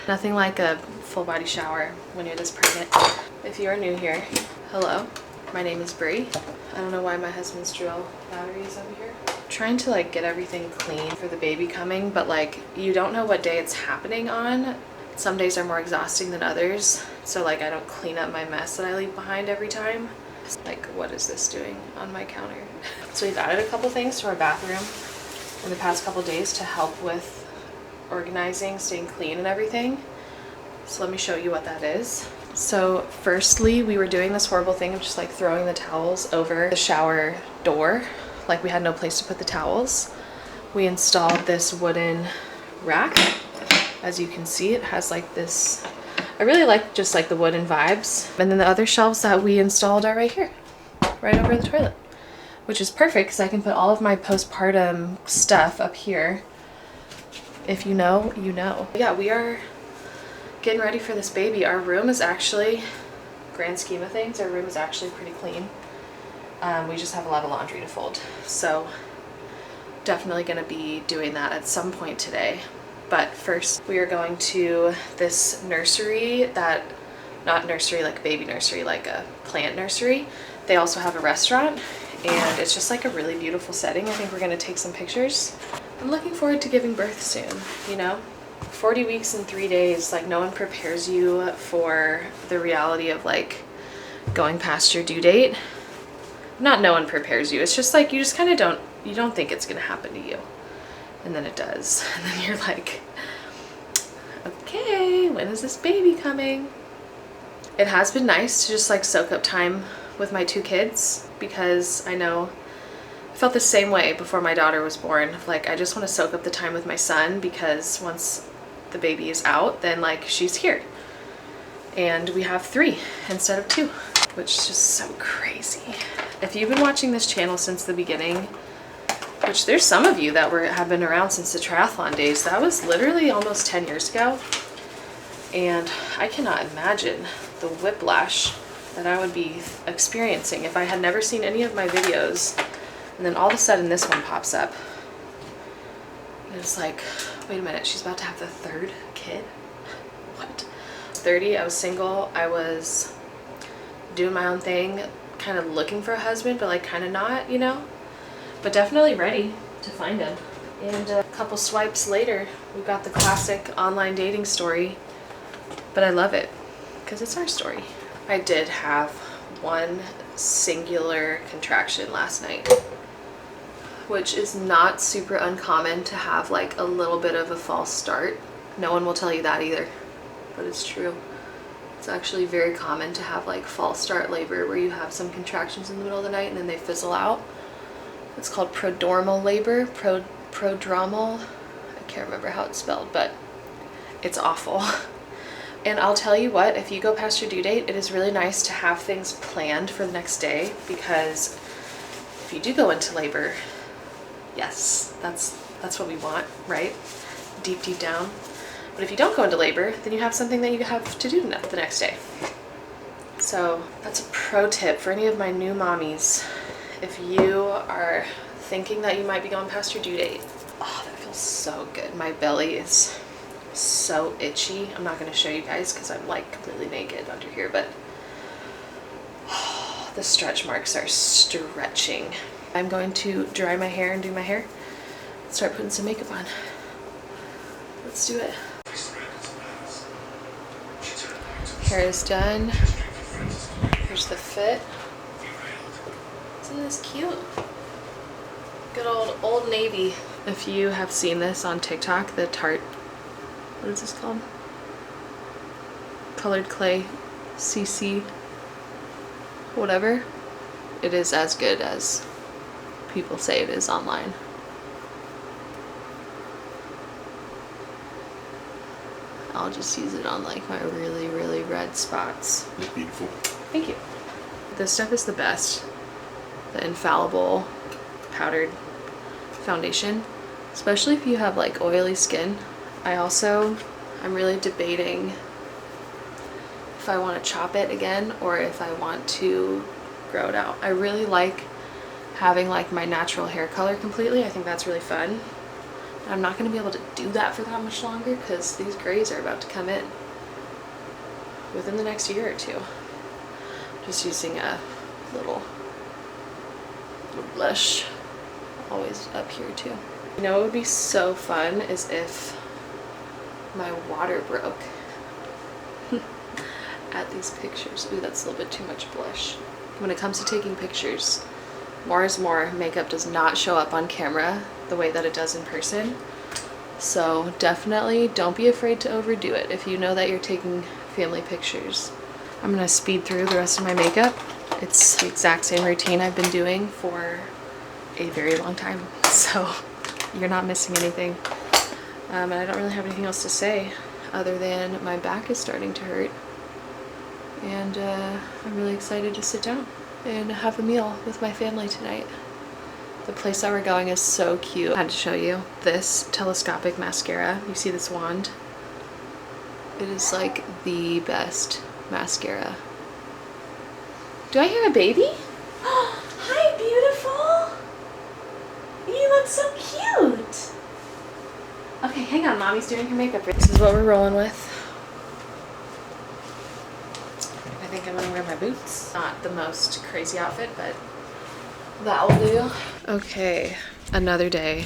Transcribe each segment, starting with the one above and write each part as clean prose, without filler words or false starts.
Nothing like a full body shower when you're this pregnant. If you are new here, hello. My name is Brie. I don't know why my husband's drill battery is over here. Trying to like get everything clean for the baby coming, but like you don't know what day it's happening on. Some days are more exhausting than others. So like I don't clean up my mess that I leave behind every time. Like, what is this doing on my counter? So we've added a couple things to our bathroom in the past couple days to help with organizing, staying clean and everything. So let me show you what that is. So firstly, we were doing this horrible thing of just like throwing the towels over the shower door. Like we had no place to put the towels. We installed this wooden rack. As you can see, it has like this, I really like just like the wooden vibes. And then the other shelves that we installed are right here, right over the toilet, which is perfect because I can put all of my postpartum stuff up here. If you know, you know. Yeah, we are getting ready for this baby. Our room is actually, grand scheme of things, our room is actually pretty clean. We just have a lot of laundry to fold. So definitely gonna be doing that at some point today. But first we are going to this nursery that, not nursery like baby nursery, like a plant nursery. They also have a restaurant and it's just like a really beautiful setting. I think we're gonna take some pictures. I'm looking forward to giving birth soon, you know? 40 weeks and 3 days, like no one prepares you for the reality of like going past your due date. Not no one prepares you, it's just like you just kind of don't think it's gonna happen to you. And then it does. And then you're like, okay, when is this baby coming? It has been nice to just like soak up time with my two kids because I know I felt the same way before my daughter was born. Like I just want to soak up the time with my son because once the baby is out, then like she's here. And we have 3 instead of 2, which is just so crazy. If you've been watching this channel since the beginning, which there's some of you that have been around since the triathlon days, that was literally almost 10 years ago. And I cannot imagine the whiplash that I would be experiencing if I had never seen any of my videos. And then all of a sudden this one pops up. And it's like, wait a minute, she's about to have the 3rd kid? What? 30, I was single, I was doing my own thing, kind of looking for a husband, but like kind of not, you know? But definitely ready to find him. And a couple swipes later, we got the classic online dating story. But I love it, because it's our story. I did have one singular contraction last night, which is not super uncommon to have like a little bit of a false start. No one will tell you that either, but it's true. It's actually very common to have like false start labor where you have some contractions in the middle of the night and then they fizzle out. It's called prodromal labor, prodromal. I can't remember how it's spelled, but it's awful. And I'll tell you what, if you go past your due date, it is really nice to have things planned for the next day, because if you do go into labor, yes, that's what we want, right? Deep, deep down. But if you don't go into labor, then you have something that you have to do the next day. So that's a pro tip for any of my new mommies. If you are thinking that you might be going past your due date, oh, that feels so good. My belly is so itchy. I'm not going to show you guys because I'm like completely naked under here, but oh, the stretch marks are stretching. I'm going to dry my hair and do my hair. Start putting some makeup on. Let's do it. Hair is done. Here's the fit. Isn't this cute? Good old Navy. If you have seen this on TikTok, the Tarte, what is this called? Colored Clay CC, whatever. It is as good as people say it is online. I'll just use it on like my really, really red spots. It's beautiful. Thank you. This stuff is the best. The infallible powdered foundation, especially if you have like oily skin. I'm really debating if I want to chop it again or if I want to grow it out. I really like having like my natural hair color completely. I think that's really fun. I'm not going to be able to do that for that much longer because these grays are about to come in within the next year or two. Just using a little blush, always up here too. You know what would be so fun is if my water broke at these pictures. Ooh, that's a little bit too much blush. When it comes to taking pictures, more is more. Makeup does not show up on camera the way that it does in person. So definitely don't be afraid to overdo it if you know that you're taking family pictures. I'm gonna speed through the rest of my makeup. It's the exact same routine I've been doing for a very long time, so you're not missing anything. And I don't really have anything else to say other than my back is starting to hurt, and I'm really excited to sit down and have a meal with my family tonight. The place that we're going is so cute. I had to show you this telescopic mascara. You see this wand? It is like the best mascara. Do I hear a baby? Hi, beautiful. You look so cute. Okay, hang on, mommy's doing her makeup. This is what we're rolling with. I think I'm gonna wear my boots. Not the most crazy outfit, but that will do. Okay, another day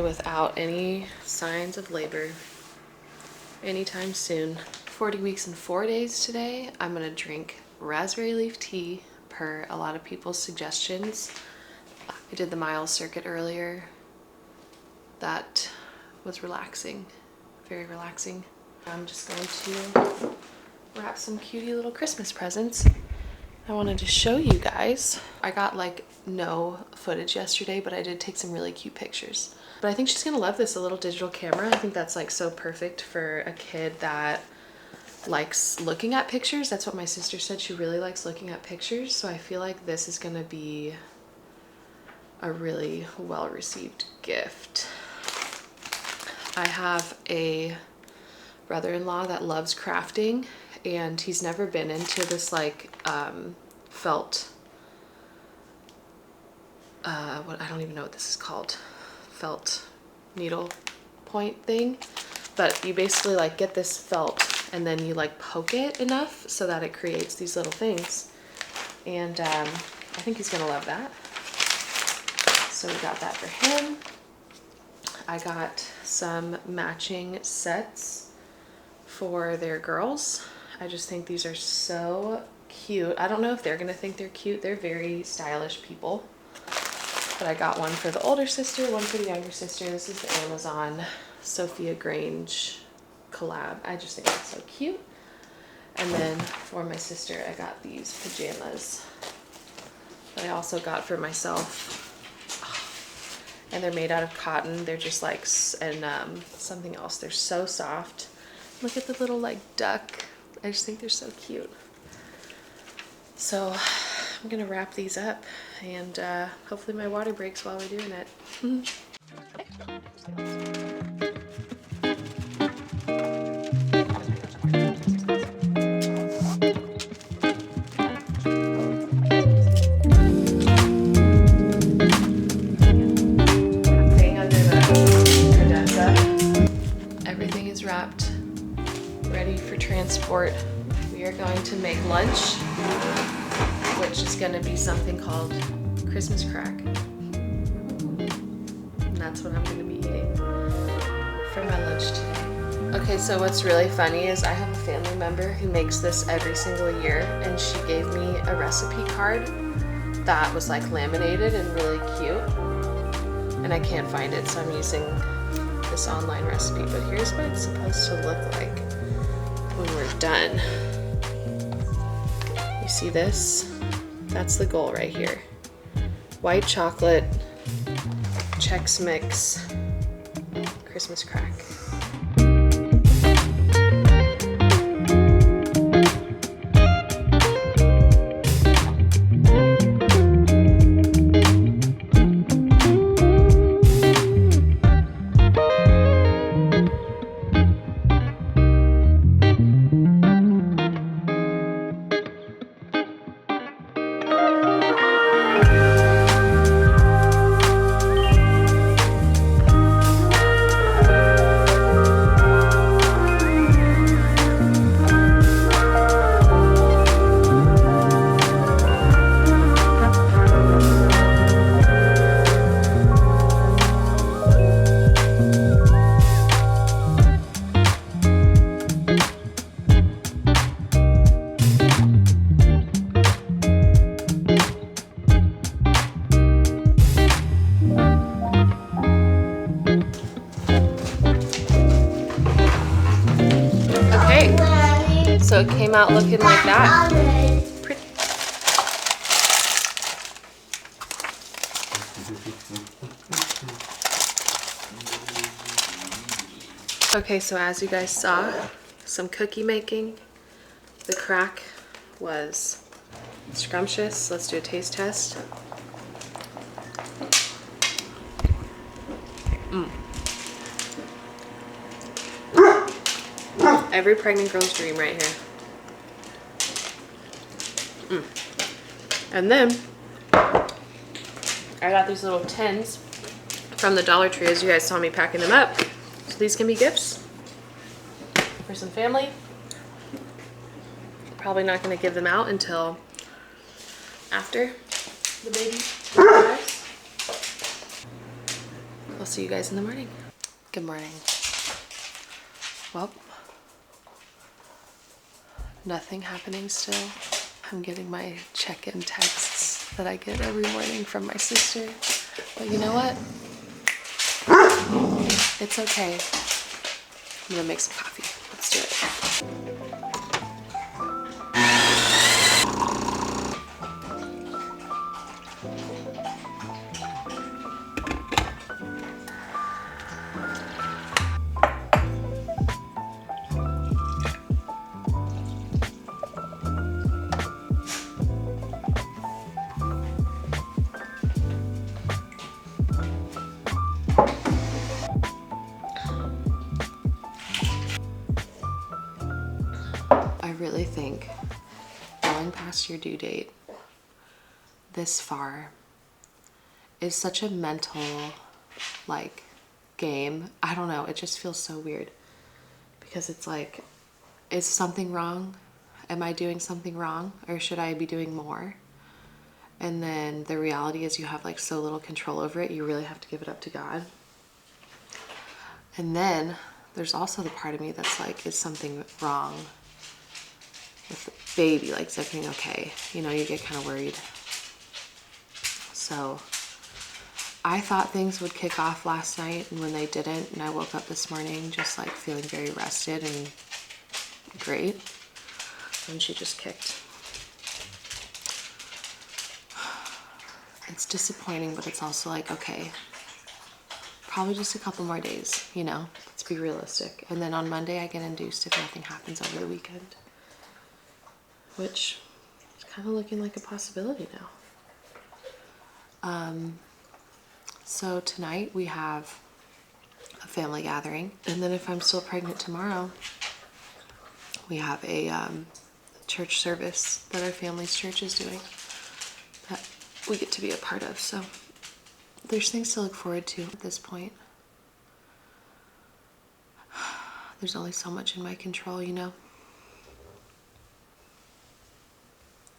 without any signs of labor anytime soon. 40 weeks and 4 days today. I'm gonna drink raspberry leaf tea per a lot of people's suggestions. I did the mile circuit earlier. That was relaxing, very relaxing. I'm just going to wrap some cutie little Christmas presents. I wanted to show you guys. I got like no footage yesterday, but I did take some really cute pictures. But I think she's gonna love this, a little digital camera. I think that's like so perfect for a kid that likes looking at pictures. That's what my sister said. She really likes looking at pictures. So I feel like this is gonna be a really well-received gift. I have a brother-in-law that loves crafting, and he's never been into this like felt, what, I don't even know what this is called, felt needle point thing. But you basically like get this felt and then you like poke it enough so that it creates these little things. And I think he's gonna love that. So we got that for him. I got some matching sets for their girls. I just think these are so cute. I don't know if they're gonna think they're cute. They're very stylish people. But I got one for the older sister, one for the younger sister. This is the Amazon Sophia Grange collab. I just think it's so cute. And then for my sister, I got these pajamas that I also got for myself. And they're made out of cotton. They're just like, and something else. They're so soft. Look at the little like duck. I just think they're so cute. So I'm gonna wrap these up, and hopefully my water breaks while we're doing it. Everything is wrapped, ready for transport. We are going to make lunch, which is going to be something called Christmas crack. And that's what I'm going to be eating for my lunch today. Okay, so what's really funny is I have a family member who makes this every single year, and she gave me a recipe card that was like laminated and really cute, and I can't find it, so I'm using this online recipe. But here's what it's supposed to look like when we're done. You see this? That's the goal right here. White chocolate, Chex Mix, Christmas crack. out looking like that. Pretty. Okay, so as you guys saw, some cookie making. The crack was scrumptious. Let's do a taste test. Every pregnant girl's dream right here. And then I got these little tins from the Dollar Tree as you guys saw me packing them up. So these can be gifts for some family. Probably not going to give them out until after the baby arrives. I'll see you guys in the morning. Good morning. Well, nothing happening still. I'm getting my check-in texts that I get every morning from my sister. But you know what? It's okay. I'm gonna make some coffee. Let's do it. I really think going past your due date this far is such a mental like game. I don't know, it just feels so weird because it's like, is something wrong? Am I doing something wrong, or should I be doing more? And then the reality is you have like so little control over it, you really have to give it up to God. And then there's also the part of me that's like, is something wrong with the baby? Like, is everything okay? You know, you get kind of worried. So I thought things would kick off last night, and when they didn't, and I woke up this morning just like feeling very rested and great, and she just kicked. It's disappointing, but it's also like, okay, probably just a couple more days, you know, let's be realistic. And then on Monday I get induced if nothing happens over the weekend, which is kind of looking like a possibility now. So tonight we have a family gathering, and then if I'm still pregnant tomorrow, we have a church service that our family's church is doing that we get to be a part of. So there's things to look forward to at this point. There's only so much in my control, you know.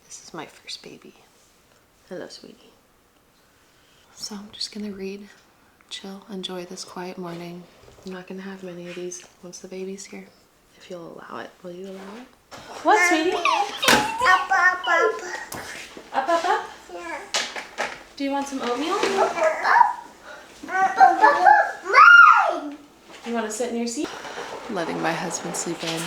This is my first baby. Hello, sweetie. So I'm just gonna read, chill, enjoy this quiet morning. I'm not gonna have many of these once the baby's here. If you'll allow it. Will you allow it? What, sweetie? Up, up, up. Up, up, up? Yeah. Do you want some oatmeal? Mine! You want to sit in your seat? Letting my husband sleep in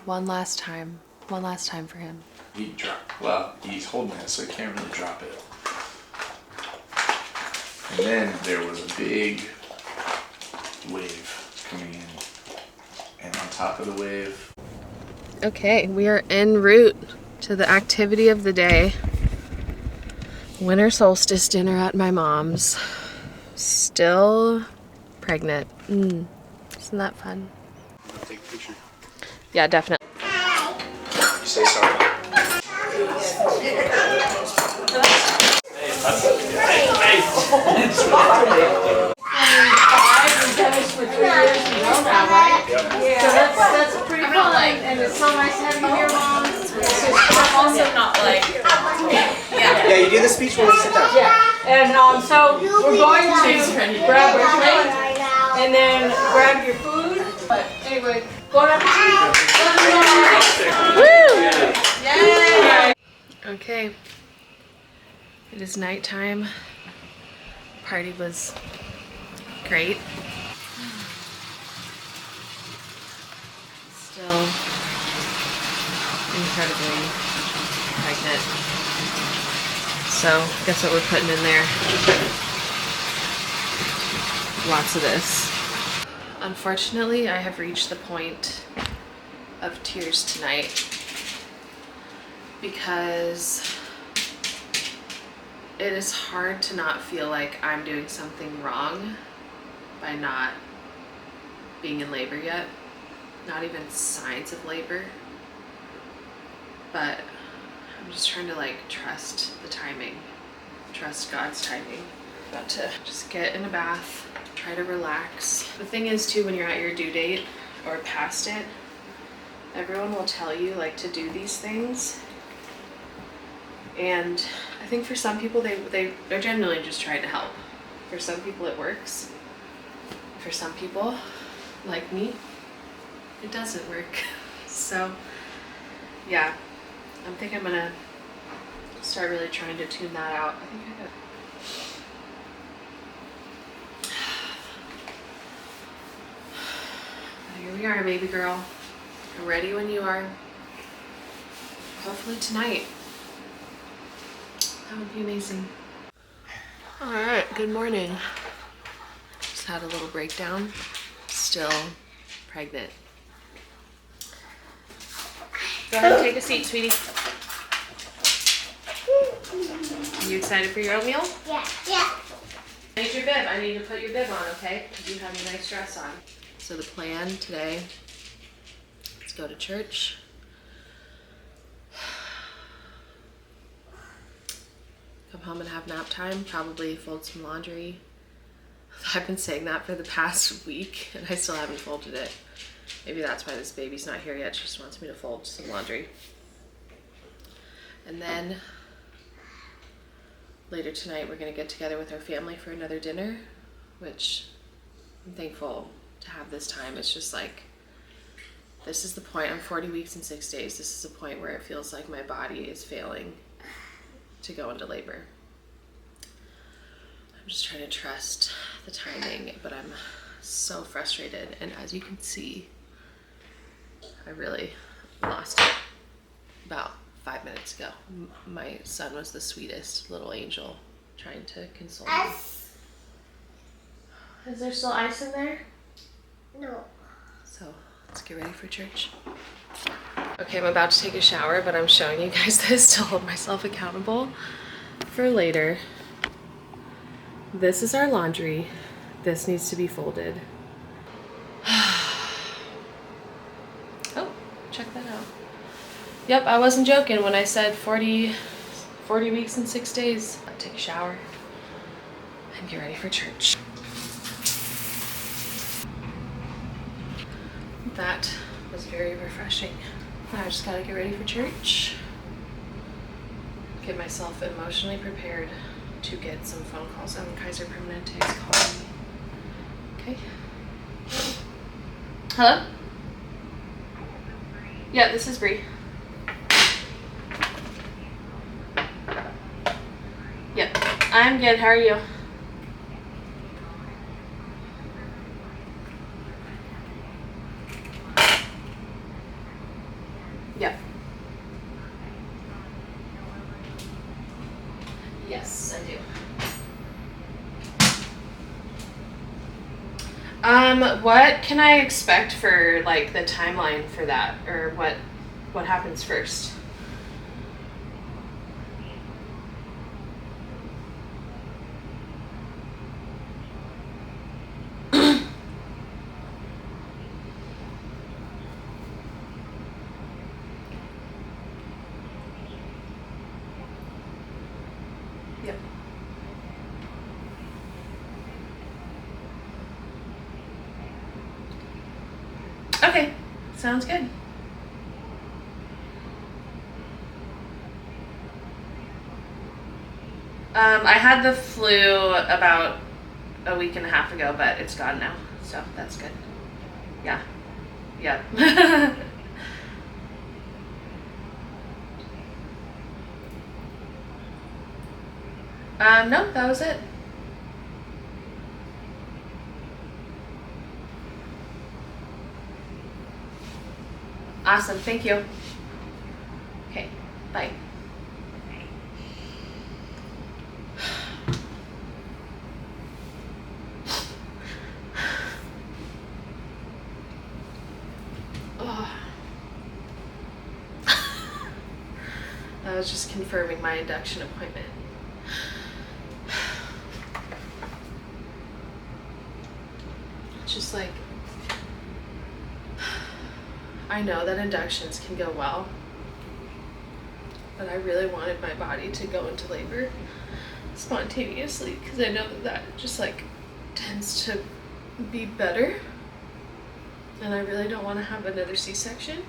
one last time for him. He dropped, well, he's holding it, so he can't really drop it. And then there was a big wave coming in, and on top of the wave. Okay, we are en route to the activity of the day. Winter solstice dinner at my mom's. Still pregnant. Isn't that fun? Take a picture. Yeah, definitely. You say sorry. That's pretty cool. And it's so nice having you here, Mom. I'm also not like, Yeah, you do the speech when we sit down. Yeah, and so we're going to grab your plate and then grab your food. But anyway, bon appetit. Woo! Yay! Okay. It is nighttime. Party was great. Still incredibly pregnant. So guess what we're putting in there? Lots of this. Unfortunately, I have reached the point of tears tonight because it is hard to not feel like I'm doing something wrong by not being in labor yet. Not even signs of labor. But I'm just trying to like trust the timing. Trust God's timing. About to just get in a bath, try to relax. The thing is too, when you're at your due date or past it, everyone will tell you like to do these things. And I think for some people they're genuinely just trying to help. For some people it works. For some people, like me, it doesn't work. So yeah, I think I'm gonna start really trying to tune that out. I think I could. Here we are, baby girl. Ready when you are. Hopefully tonight. That would be amazing. All right, good morning. Just had a little breakdown. Still pregnant. Go ahead and take a seat, sweetie. You excited for your oatmeal? Yeah. I need your bib. I need to put your bib on, okay? Because you have a nice dress on. So the plan today is go to church. Come home and have nap time. Probably fold some laundry. I've been saying that for the past week and I still haven't folded it. Maybe that's why this baby's not here yet. She just wants me to fold some laundry. And then later tonight, we're gonna get together with our family for another dinner, which I'm thankful to have this time. It's just like, this is the point. I'm 40 weeks and 6 days. This is the point where it feels like my body is failing to go into labor. I'm just trying to trust the timing, but I'm so frustrated. And as you can see, I really lost it about 5 minutes ago. My son was the sweetest little angel trying to console me. Is there still ice in there? No. So let's get ready for church. Okay, I'm about to take a shower, but I'm showing you guys this to hold myself accountable for later. This is our laundry. This needs to be folded. Oh, check that out. Yep, I wasn't joking when I said 40 weeks and 6 days. I'll take a shower and get ready for church. That was very refreshing. Now I just gotta get ready for church. Get myself emotionally prepared to get some phone calls. Kaiser Permanente is calling me. Okay. Hello? Yeah, this is Bree. Yep, I'm good. How are you? Yep. Yes, I do. What can I expect for like the timeline for that, or what happens first? Yep. Okay, sounds good. I had the flu about a week and a half ago, but it's gone now, so that's good. Yeah. Yeah. No, that was it. Awesome, thank you. I was just confirming my induction appointment. It's just like, I know that inductions can go well, but I really wanted my body to go into labor spontaneously because I know that that just like tends to be better, and I really don't want to have another C-section.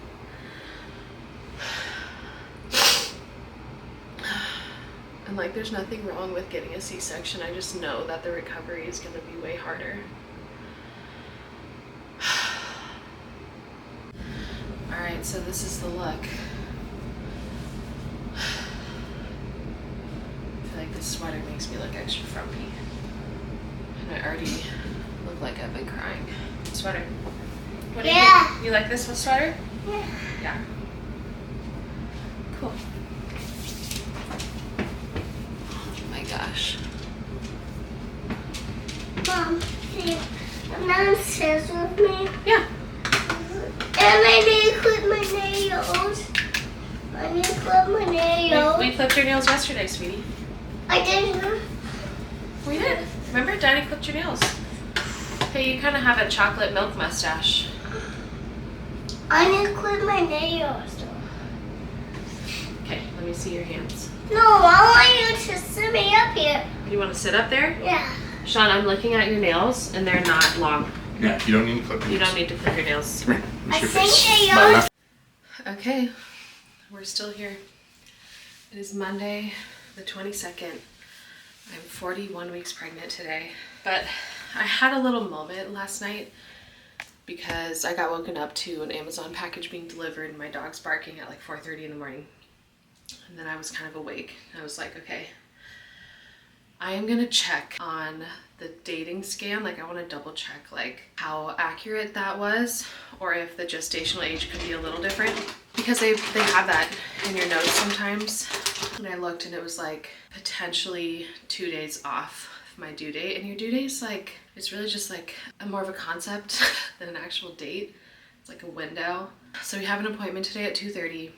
And like, there's nothing wrong with getting a C-section. I just know that the recovery is going to be way harder. All right, so this is the look. I feel like this sweater makes me look extra frumpy. And I already look like I've been crying. Sweater. What do you think? You like this sweater? Yeah. Yeah. Cool. Oh my gosh. Mom, see, I'm downstairs with me. Yeah. And I need to clip my nails. I need to clip my nails. We clipped your nails yesterday, sweetie. I didn't. We did. Remember, Daddy clipped your nails. Hey, you kind of have a chocolate milk mustache. I need to clip my nails. Okay, let me see your hands. No, I want you to sit me up here. You want to sit up there? Yeah. Sean, I'm looking at your nails, and they're not long. Yeah, you don't need to clip your You nails. don't need to clip your nails. Come here. I Use your think face. they My are. left. Okay, we're still here. It is Monday, the 22nd. I'm 41 weeks pregnant today. But I had a little moment last night because I got woken up to an Amazon package being delivered and my dog's barking at like 4:30 in the morning. And then I was kind of awake. I was like, okay, I am gonna check on the dating scan. Like, I want to double check like how accurate that was, or if the gestational age could be a little different, because they have that in your notes sometimes. And I looked and it was like potentially 2 days off my due date, and your due date is like, it's really just like more of a concept than an actual date. It's like a window. So we have an appointment today at 2:30,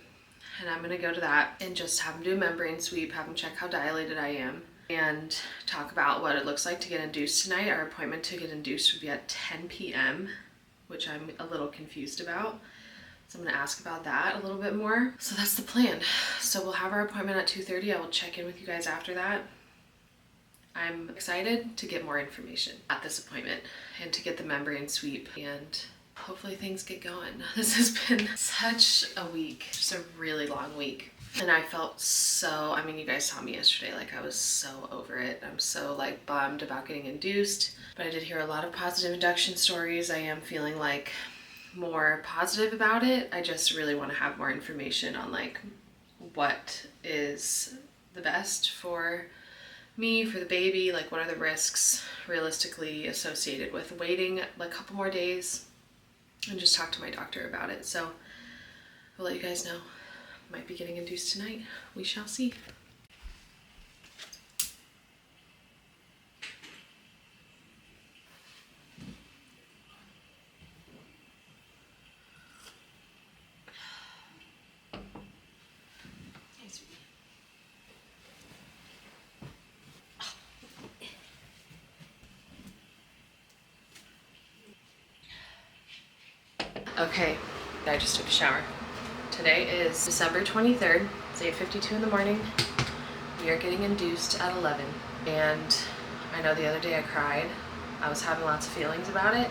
and I'm gonna go to that and just have them do a membrane sweep, have them check how dilated I am, and talk about what it looks like to get induced tonight. Our appointment to get induced would be at 10 p.m., which I'm a little confused about. So I'm gonna ask about that a little bit more. So that's the plan. So we'll have our appointment at 2:30. I will check in with you guys after that. I'm excited to get more information at this appointment and to get the membrane sweep, and hopefully things get going. This has been such a week, just a really long week. And I felt so, I mean, you guys saw me yesterday, like I was so over it. I'm so like bummed about getting induced, but I did hear a lot of positive induction stories. I am feeling like more positive about it. I just really want to have more information on like what is the best for me, for the baby, like what are the risks realistically associated with waiting like a couple more days, and just talk to my doctor about it. So I'll let you guys know. Might be getting induced tonight. We shall see. Okay, I just took a shower. Today is December 23rd. It's 8:52 in the morning. We are getting induced at 11. And I know the other day I cried. I was having lots of feelings about it.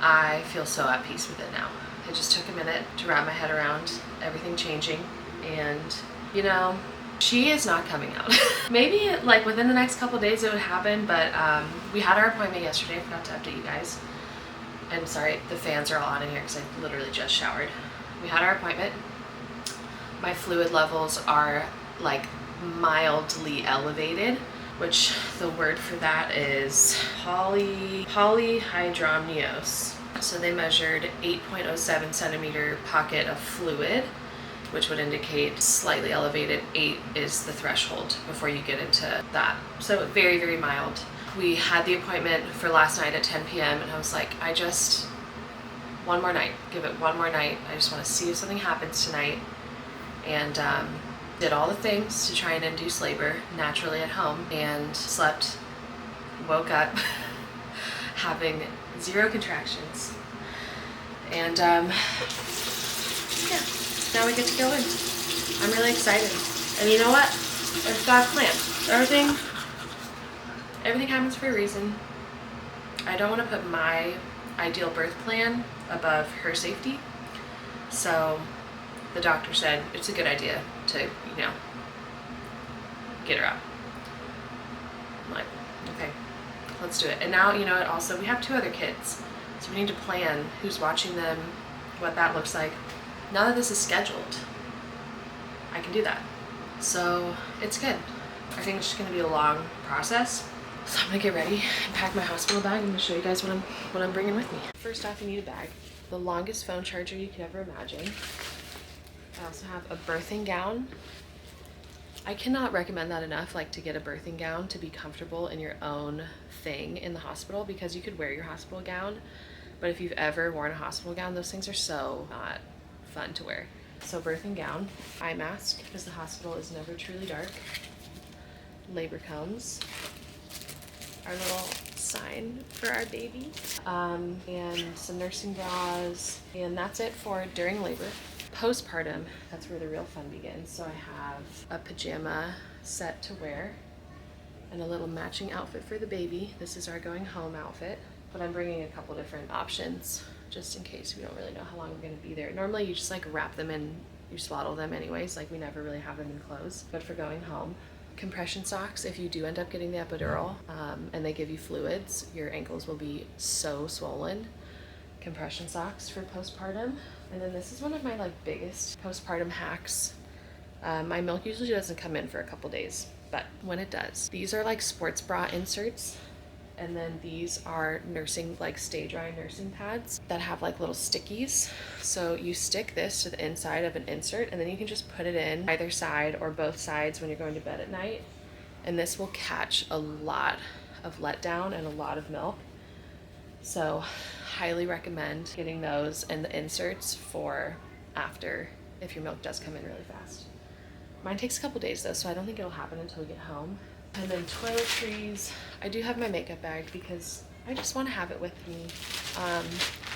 I feel so at peace with it now. It just took a minute to wrap my head around everything changing. And, you know, she is not coming out. Maybe like within the next couple days it would happen, but we had our appointment yesterday. I forgot to update you guys. And sorry, the fans are all on in here because I literally just showered. We had our appointment. My fluid levels are like mildly elevated, which the word for that is polyhydramnios. So they measured 8.07 centimeter pocket of fluid, which would indicate slightly elevated. 8 is the threshold before you get into that. So very, very mild. We had the appointment for last night at 10 p.m. and I was like, one more night, give it one more night. I just want to see if something happens tonight. And Did all the things to try and induce labor naturally at home and slept, woke up having 0 contractions. And yeah, now we get to go in. I'm really excited. And you know what? It's God's plan. Everything happens for a reason. I don't want to put my ideal birth plan above her safety. So the doctor said it's a good idea to, you know, get her out. I'm like, okay, let's do it. And now, you know what, also we have 2 other kids. So we need to plan who's watching them, what that looks like. Now that this is scheduled, I can do that. So it's good. I think it's just gonna be a long process. So I'm gonna get ready and pack my hospital bag. I'm gonna show you guys what I'm bringing with me. First off, you need a bag. The longest phone charger you could ever imagine. I also have a birthing gown. I cannot recommend that enough, like to get a birthing gown to be comfortable in your own thing in the hospital, because you could wear your hospital gown, but if you've ever worn a hospital gown, those things are so not fun to wear. So birthing gown, eye mask, because the hospital is never truly dark. Labor combs, our little sign for our baby, and some nursing bras, and that's it for during labor. Postpartum, that's where the real fun begins. So I have a pajama set to wear and a little matching outfit for the baby. This is our going home outfit, but I'm bringing a couple different options just in case we don't really know how long we're gonna be there. Normally you just like wrap them in, you swaddle them anyways, like we never really have them in clothes, but for going home. Compression socks, if you do end up getting the epidural and they give you fluids, your ankles will be so swollen. Compression socks for postpartum. And then this is one of my like biggest postpartum hacks. My milk usually doesn't come in for a couple days, but when it does, these are like sports bra inserts. And then these are nursing, like stay dry nursing pads that have like little stickies. So you stick this to the inside of an insert and then you can just put it in either side or both sides when you're going to bed at night. And this will catch a lot of letdown and a lot of milk. So highly recommend getting those and the inserts for after if your milk does come in really fast. Mine takes a couple days though, so I don't think it'll happen until we get home. And then toiletries. I do have my makeup bag because I just want to have it with me.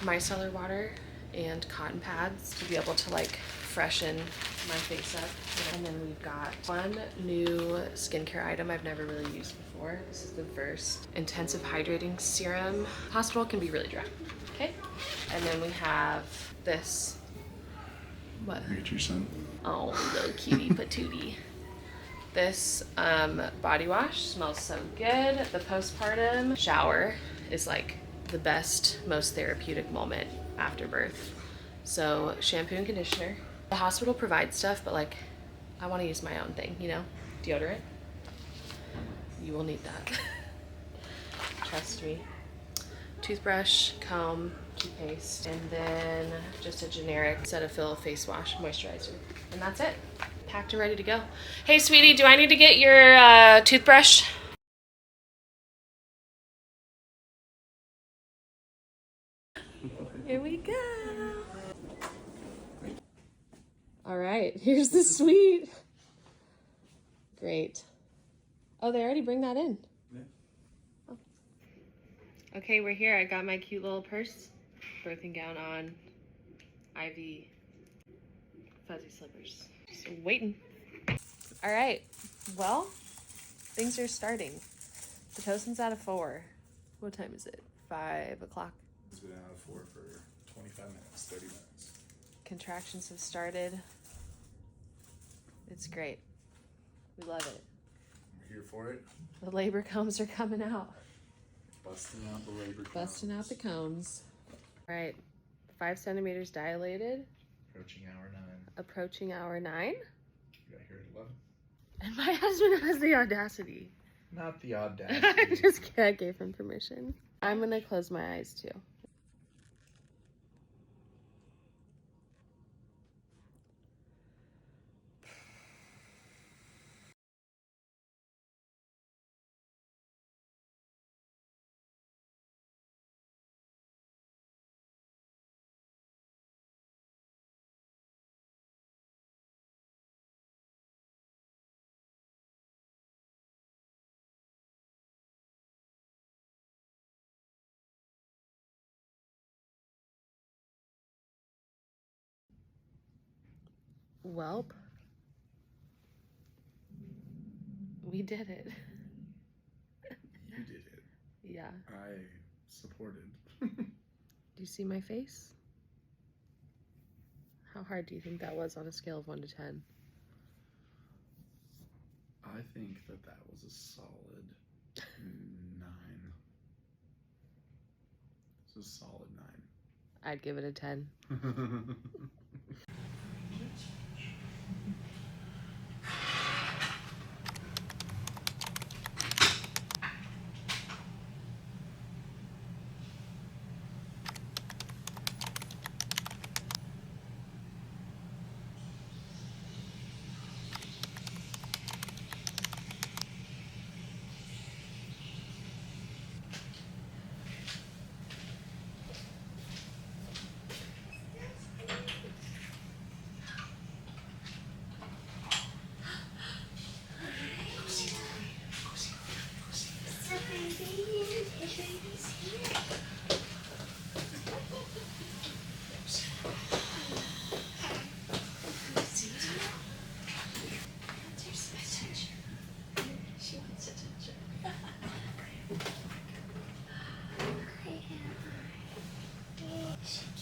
Micellar water and cotton pads to be able to like freshen my face up. And then we've got one new skincare item I've never really used before. This is the Verse Intensive Hydrating Serum. Hospital can be really dry. Okay. And then we have this. What? Look at your son. Oh, little cutie patootie. This body wash smells so good. The postpartum shower is like the best, most therapeutic moment after birth. So shampoo and conditioner. The hospital provides stuff, but like I want to use my own thing, you know? Deodorant. You will need that. Trust me. Toothbrush, comb, toothpaste, and then just a generic Cetaphil face wash, moisturizer. And that's it. Packed and ready to go. Hey, sweetie, do I need to get your toothbrush? Here we go. All right, here's the suite. Great. Oh, they already bring that in. Yeah. Oh. Okay, we're here. I got my cute little purse, birthing gown on, IV, fuzzy slippers. Just waiting. All right, well, things are starting. Pitocin's out of 4. What time is it? 5 o'clock. It's been out of 4 for 25 minutes, 30 minutes. Contractions have started. It's great. We love it. We're here for it. The labor combs are coming out. Busting out the labor combs. Busting out the combs. All right, 5 centimeters dilated. Approaching hour 9. Approaching hour 9. You got here at 11. And my husband has the audacity. Not the audacity. I just gave him permission. I'm gonna close my eyes too. Welp. We did it. You did it. Yeah. I supported. Do you see my face? How hard do you think that was on a scale of 1 to 10? I think that that was a solid 9. It's a solid 9. I'd give it a 10.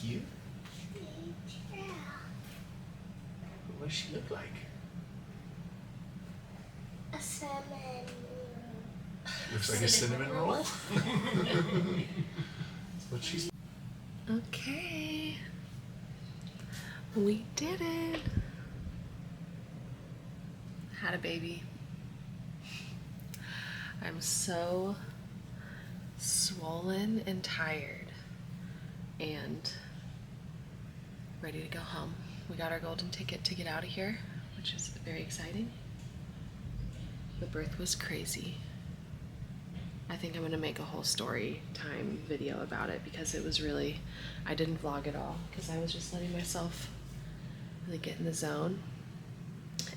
Cute? What does she look like? A salmon. Looks like a cinnamon roll. That's what she's. Okay. We did it. Had a baby. I'm so swollen and tired and ready to go home. We got our golden ticket to get out of here, which is very exciting. The birth was crazy. I think I'm gonna make a whole story time video about it because it was really, I didn't vlog at all because I was just letting myself really get in the zone.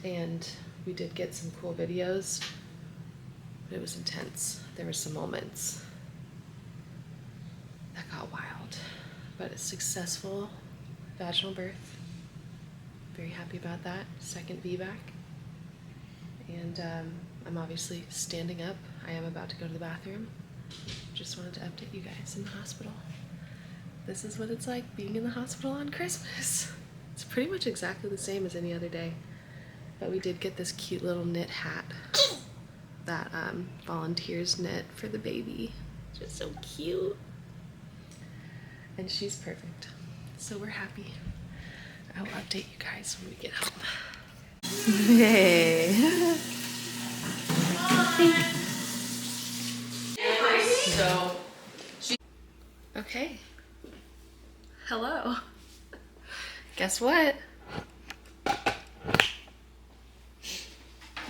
And we did get some cool videos, but it was intense. There were some moments that got wild, but a successful vaginal birth. Very happy about that. Second VBAC. And I'm obviously standing up. I am about to go to the bathroom. Just wanted to update you guys in the hospital. This is what it's like being in the hospital on Christmas. It's pretty much exactly the same as any other day. But we did get this cute little knit hat that volunteers knit for the baby. Just so cute. And she's perfect. So we're happy. I will update you guys when we get home. Hey. So, okay. Hello. Guess what?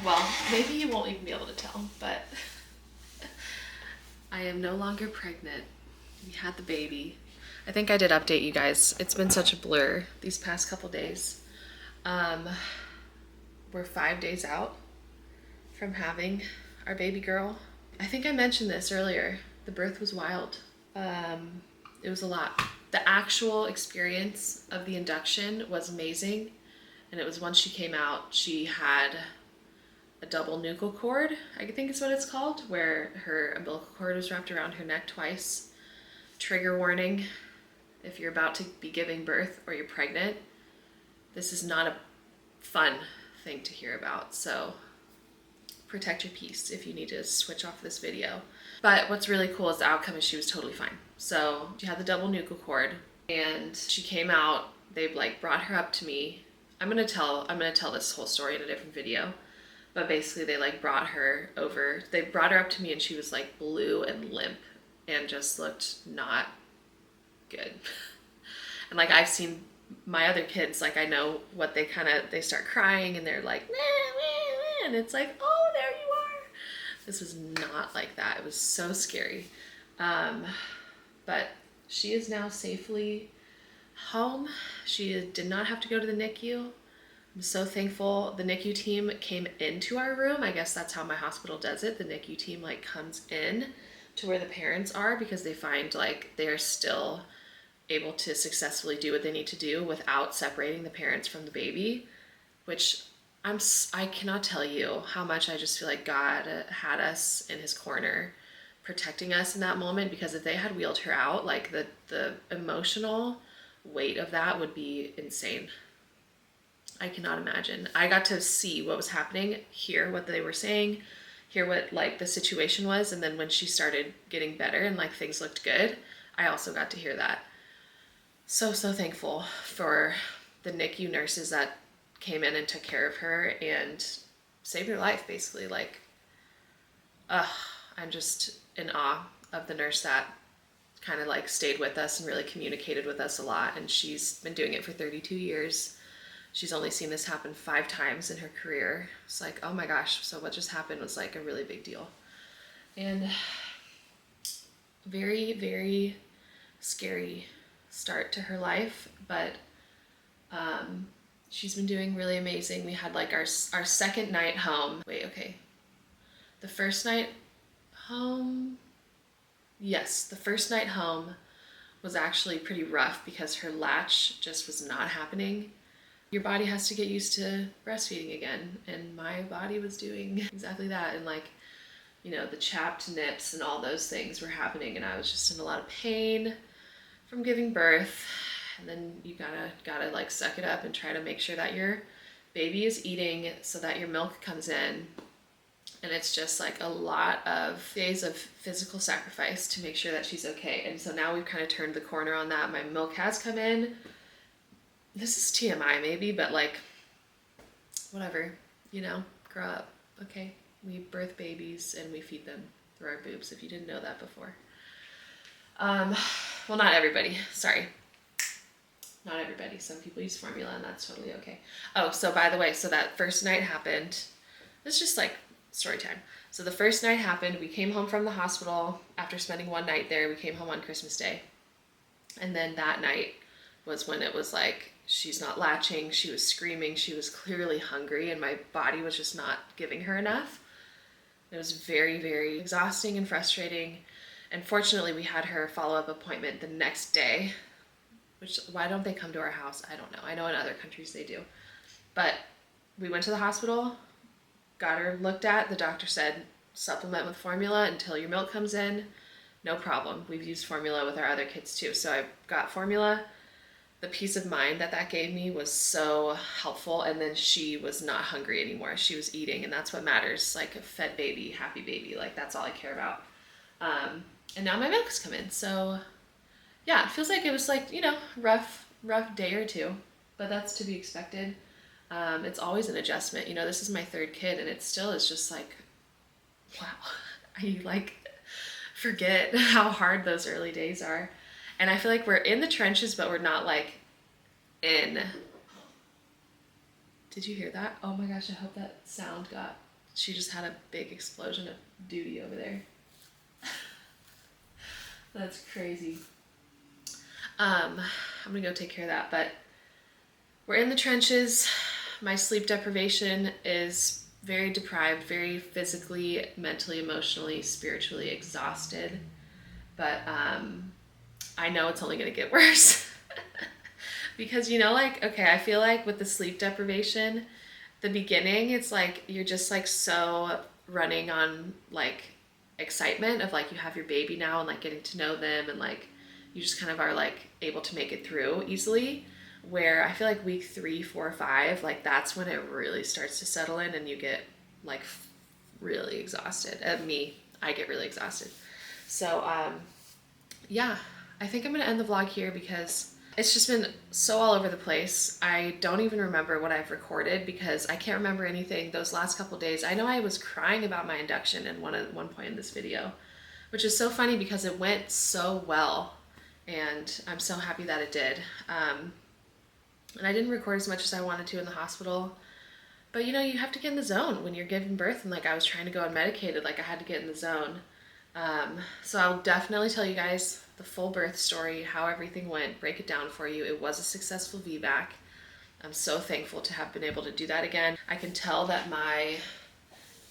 Well, maybe you won't even be able to tell, but I am no longer pregnant. We had the baby. I think I did update you guys. It's been such a blur these past couple days. We're 5 days out from having our baby girl. I think I mentioned this earlier. The birth was wild. It was a lot. The actual experience of the induction was amazing. And it was once she came out, she had a double nuchal cord, I think is what it's called, where her umbilical cord was wrapped around her neck twice. Trigger warning, if you're about to be giving birth or you're pregnant, this is not a fun thing to hear about. So protect your peace if you need to switch off this video. But what's really cool is the outcome is she was totally fine. So she had the double nuchal cord and she came out, they like brought her up to me. I'm gonna tell this whole story in a different video. But basically they like brought her over, they brought her up to me and she was like blue and limp and just looked not good. And like I've seen my other kids, like I know what they start crying and they're like, nah, nah, nah, and it's like, oh, there you are. This was not like that. It was so scary. But she is now safely home. She did not have to go to the NICU. I'm so thankful. The NICU team came into our room. I guess that's how my hospital does it. The NICU team like comes in to where the parents are because they find like they're still able to successfully do what they need to do without separating the parents from the baby. which I cannot tell you how much I just feel like God had us in his corner, protecting us in that moment, because if they had wheeled her out, like the emotional weight of that would be insane. I cannot imagine. I got to see what was happening, hear what they were saying, hear what like the situation was, and then when she started getting better and like things looked good, I also got to hear that. So thankful for the NICU nurses that came in and took care of her and saved her life, basically. Like, I'm just in awe of the nurse that kind of like stayed with us and really communicated with us a lot. And she's been doing it for 32 years. She's only seen this happen 5 times in her career. It's like, oh my gosh, so what just happened was like a really big deal. And very, very scary start to her life, but she's been doing really amazing. We had like our second night home. Wait, okay. The first night home, yes, the first night home was actually pretty rough because her latch just was not happening. Your body has to get used to breastfeeding again, and my body was doing exactly that. And like, you know, the chapped nips and all those things were happening, and I was just in a lot of pain from giving birth. And then you gotta like suck it up and try to make sure that your baby is eating so that your milk comes in. And it's just like a lot of days of physical sacrifice to make sure that she's okay. And so now we've kind of turned the corner on that. My milk has come in. This is TMI maybe, but like, whatever, you know, grow up, okay? We birth babies and we feed them through our boobs, if you didn't know that before. Well, not everybody, sorry. Not everybody, some people use formula and that's totally okay. Oh, so by the way, so that first night happened, it's just like story time. So the first night happened, we came home from the hospital after spending one night there. We came home on Christmas Day. And then that night was when it was like, she's not latching, she was screaming, she was clearly hungry, and my body was just not giving her enough. It was very, very exhausting and frustrating. And fortunately, we had her follow-up appointment the next day, which, why don't they come to our house? I don't know. I know in other countries they do. But we went to the hospital, got her looked at. The doctor said, supplement with formula until your milk comes in. No problem. We've used formula with our other kids too. So I got formula. The peace of mind that gave me was so helpful. And then she was not hungry anymore. She was eating, and that's what matters. Like a fed baby, happy baby, like that's all I care about. And now my milk's come in. So yeah, it feels like it was like, you know, rough day or two, but that's to be expected. It's always an adjustment. You know, this is my 3rd kid, and it still is just like, wow, I like forget how hard those early days are. And I feel like we're in the trenches, but we're not like in. Did you hear that? Oh my gosh, I hope that sound got, she just had a big explosion of duty over there. That's crazy. I'm gonna go take care of that, but we're in the trenches. My sleep deprivation is very deprived, very physically, mentally, emotionally, spiritually exhausted. But I know it's only gonna get worse. Because, you know, like, okay, I feel like with the sleep deprivation, the beginning, it's like you're just like so running on like excitement of like you have your baby now and like getting to know them, and like you just kind of are like able to make it through easily. Where I feel like week 3, 4, 5, like that's when it really starts to settle in and you get like really exhausted. I get really exhausted. So yeah, I think I'm gonna end the vlog here because it's just been so all over the place. I don't even remember what I've recorded because I can't remember anything those last couple days. I know I was crying about my induction at one point in this video, which is so funny because it went so well and I'm so happy that it did. And I didn't record as much as I wanted to in the hospital, but you know, you have to get in the zone when you're giving birth, and like I was trying to go unmedicated, like I had to get in the zone. So I'll definitely tell you guys the full birth story, how everything went, break it down for you. It was a successful VBAC. I'm so thankful to have been able to do that again. I can tell that my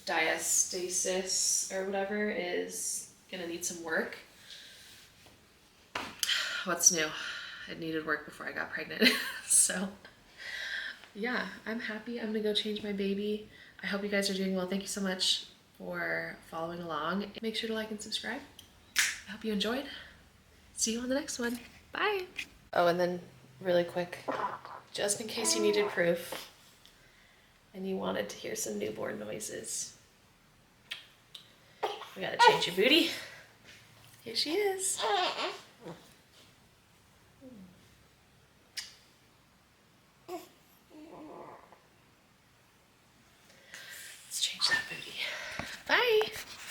diastasis or whatever is gonna need some work. What's new? It needed work before I got pregnant. So yeah, I'm happy. I'm gonna go change my baby. I hope you guys are doing well. Thank you so much for following along. Make sure to like and subscribe. I hope you enjoyed. See you on the next one. Bye. Oh, and then really quick, just in case you needed proof and you wanted to hear some newborn noises, we gotta change your booty. Here she is.